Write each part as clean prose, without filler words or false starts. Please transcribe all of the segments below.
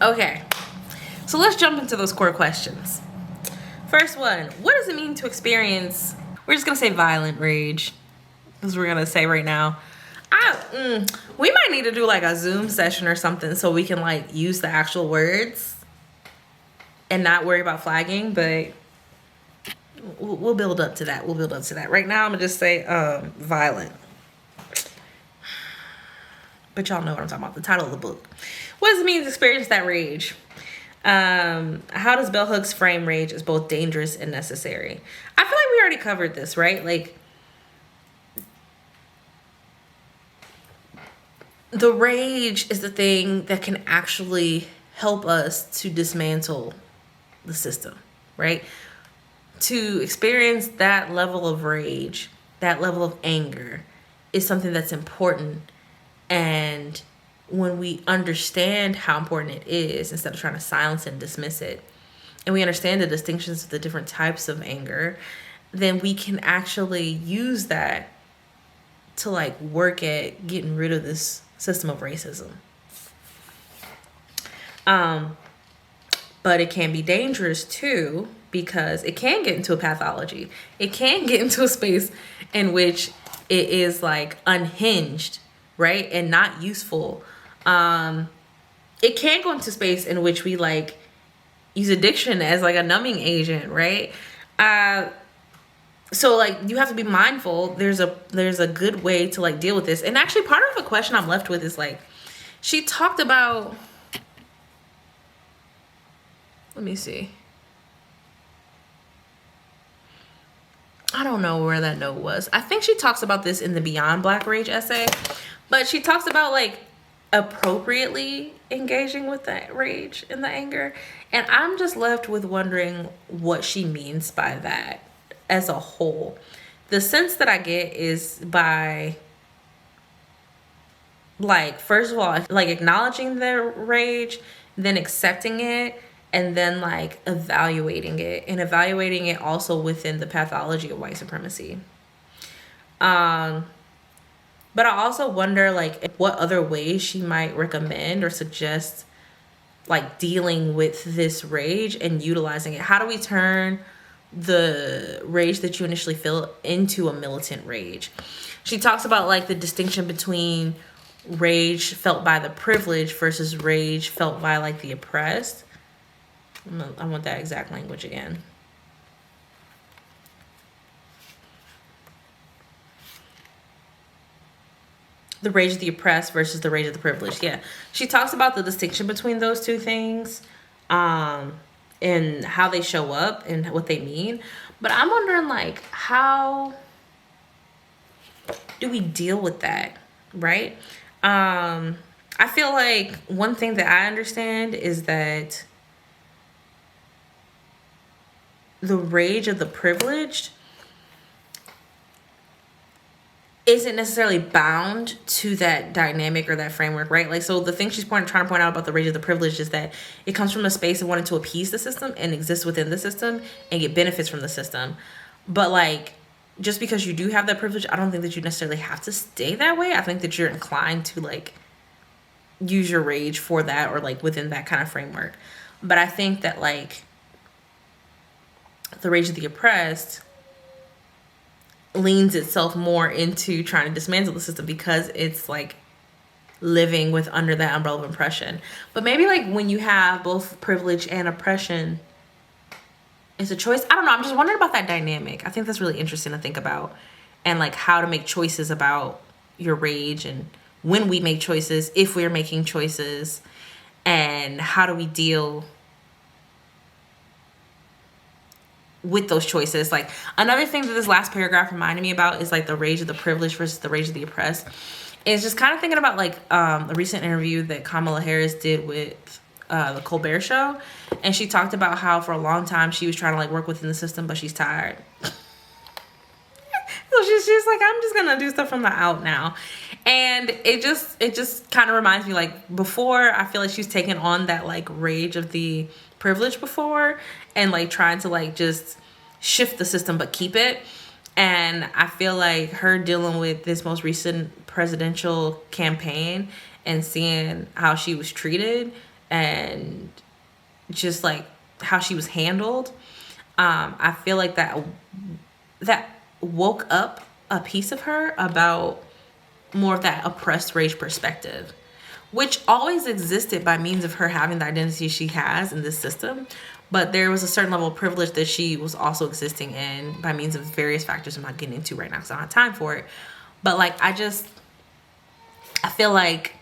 Okay, so let's jump into those core questions. First one, what does it mean to experience, we're just gonna say violent rage, as we're gonna say right now. We might need to do like a Zoom session or something so we can like use the actual words and not worry about flagging, but we'll build up to that. Right now, I'm gonna just say violent. But y'all know what I'm talking about, the title of the book. What does it mean to experience that rage? How does Bell Hooks frame rage as both dangerous and necessary? I feel like we already covered this, right? Like, the rage is the thing that can actually help us to dismantle the system, right? To experience that level of rage, that level of anger, is something that's important. And when we understand how important it is, instead of trying to silence and dismiss it, and we understand the distinctions of the different types of anger, then we can actually use that to like work at getting rid of this system of racism. But it can be dangerous too, because it can get into a pathology. It can get into a space in which it is like unhinged, right? And not useful. It can go into space in which we like use addiction as like a numbing agent, right? So like you have to be mindful. There's a good way to like deal with this. And actually part of the question I'm left with is like, she talked about, let me see. I don't know where that note was. I think she talks about this in the Beyond Black Rage essay, but she talks about like appropriately engaging with that rage and the anger. And I'm just left with wondering what she means by that as a whole. The sense that I get is by like, first of all, like acknowledging the rage, then accepting it, and then like evaluating it, and evaluating it also within the pathology of white supremacy. But I also wonder like what other ways she might recommend or suggest like dealing with this rage and utilizing it. How do we turn the rage that you initially feel into a militant rage? She talks about like the distinction between rage felt by the privileged versus rage felt by like the oppressed. I want that exact language again. The rage of the oppressed versus the rage of the privileged. Yeah. She talks about the distinction between those two things, and how they show up and what they mean. But I'm wondering like, how do we deal with that? Right? I feel like one thing that I understand is that the rage of the privileged isn't necessarily bound to that dynamic or that framework, right? Like, so the thing she's trying to point out about the rage of the privileged is that it comes from a space of wanting to appease the system and exist within the system and get benefits from the system. But like, just because you do have that privilege, I don't think that you necessarily have to stay that way. I think that you're inclined to like use your rage for that or like within that kind of framework. But I think that like the rage of the oppressed leans itself more into trying to dismantle the system because it's like living with under that umbrella of oppression. But maybe like when you have both privilege and oppression, it's a choice. I don't know. I'm just wondering about that dynamic. I think that's really interesting to think about, and like how to make choices about your rage and when we make choices, if we're making choices, and how do we deal with those choices. Like another thing that this last paragraph reminded me about is like the rage of the privileged versus the rage of the oppressed. Is just kind of thinking about like a recent interview that Kamala Harris did with the Colbert Show, and she talked about how for a long time she was trying to like work within the system, but she's tired. So she's like, I'm just gonna do stuff from the out now. And it just kind of reminds me, like, before, I feel like she's taken on that like rage of the privilege before, and like trying to like just shift the system but keep it. And I feel like her dealing with this most recent presidential campaign and seeing how she was treated and just like how she was handled, I feel like that woke up a piece of her about more of that oppressed rage perspective, which always existed by means of her having the identity she has in this system. But there was a certain level of privilege that she was also existing in by means of various factors I'm not getting into right now because I don't have time for it. But like, I feel like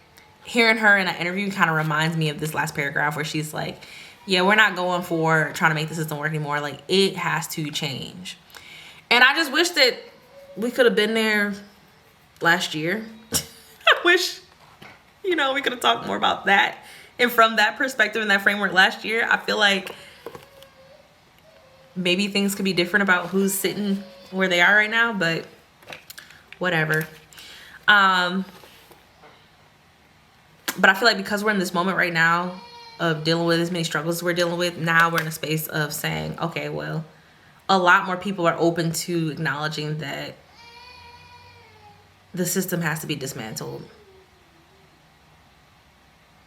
hearing her in an interview kind of reminds me of this last paragraph where she's like, yeah, we're not going for trying to make the system work anymore. Like, it has to change. And I just wish that we could have been there last year. I wish, we could have talked more about that. And from that perspective and that framework last year, I feel like maybe things could be different about who's sitting where they are right now, but whatever. But I feel like because we're in this moment right now of dealing with as many struggles as we're dealing with, now we're in a space of saying, okay, well, a lot more people are open to acknowledging that the system has to be dismantled.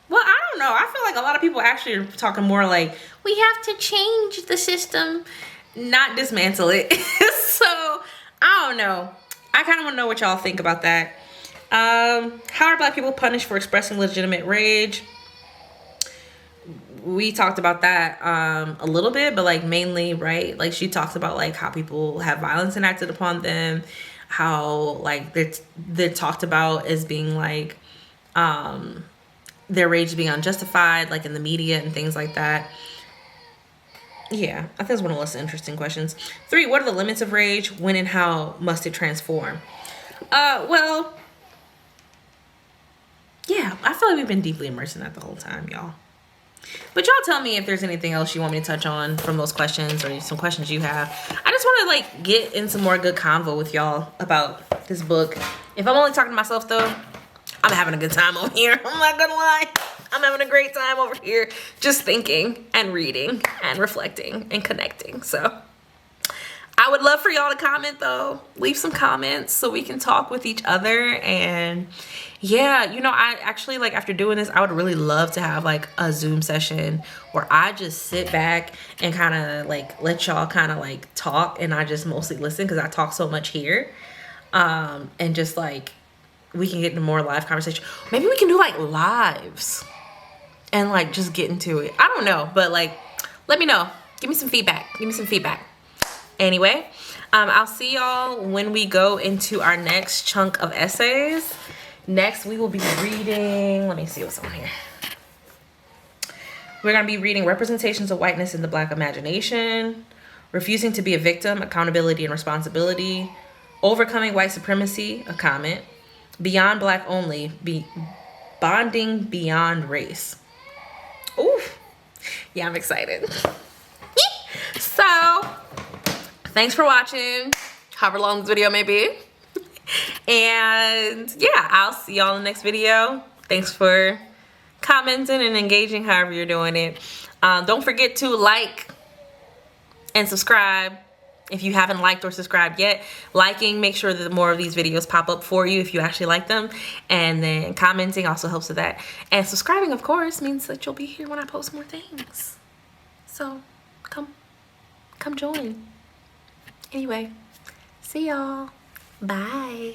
Well, I don't know. I feel like a lot of people actually are talking more like, we have to change the system, not dismantle it. So, I don't know. I kind of want to know what y'all think about that. How are Black people punished for expressing legitimate rage? We talked about that a little bit, but like mainly, right? Like she talks about like how people have violence enacted upon them, how like they're talked about as being like their rage being unjustified, like in the media and things like that. Yeah, I think it's one of the most interesting questions. 3, what are the limits of rage? When and how must it transform? Well, yeah, I feel like we've been deeply immersed in that the whole time, y'all. But y'all tell me if there's anything else you want me to touch on from those questions or some questions you have. I just want to like get in some more good convo with y'all about this book. If I'm only talking to myself though, I'm having a good time over here. I'm not gonna lie. I'm having a great time over here just thinking and reading and reflecting and connecting. So I would love for y'all to comment though. Leave some comments so we can talk with each other. And yeah, I actually like after doing this, I would really love to have like a Zoom session where I just sit back and kind of like let y'all kind of like talk and I just mostly listen because I talk so much here. And just like we can get into more live conversation. Maybe we can do like lives and like just get into it. I don't know, but like let me know. Give me some feedback. Anyway, I'll see y'all when we go into our next chunk of essays. Next, we will be reading, let me see what's on here. We're going to be reading Representations of Whiteness in the Black Imagination, Refusing to be a Victim, Accountability and Responsibility, Overcoming White Supremacy, a comment, Beyond Black Only, Bonding Beyond Race. Ooh, yeah, I'm excited. So, thanks for watching, however long this video may be. And yeah, I'll see y'all in the next video. Thanks for commenting and engaging however you're doing it. Don't forget to like and subscribe if you haven't liked or subscribed yet. Liking, make sure that more of these videos pop up for you if you actually like them. And then commenting also helps with that. And subscribing, of course, means that you'll be here when I post more things. So come join. Anyway, see y'all. Bye.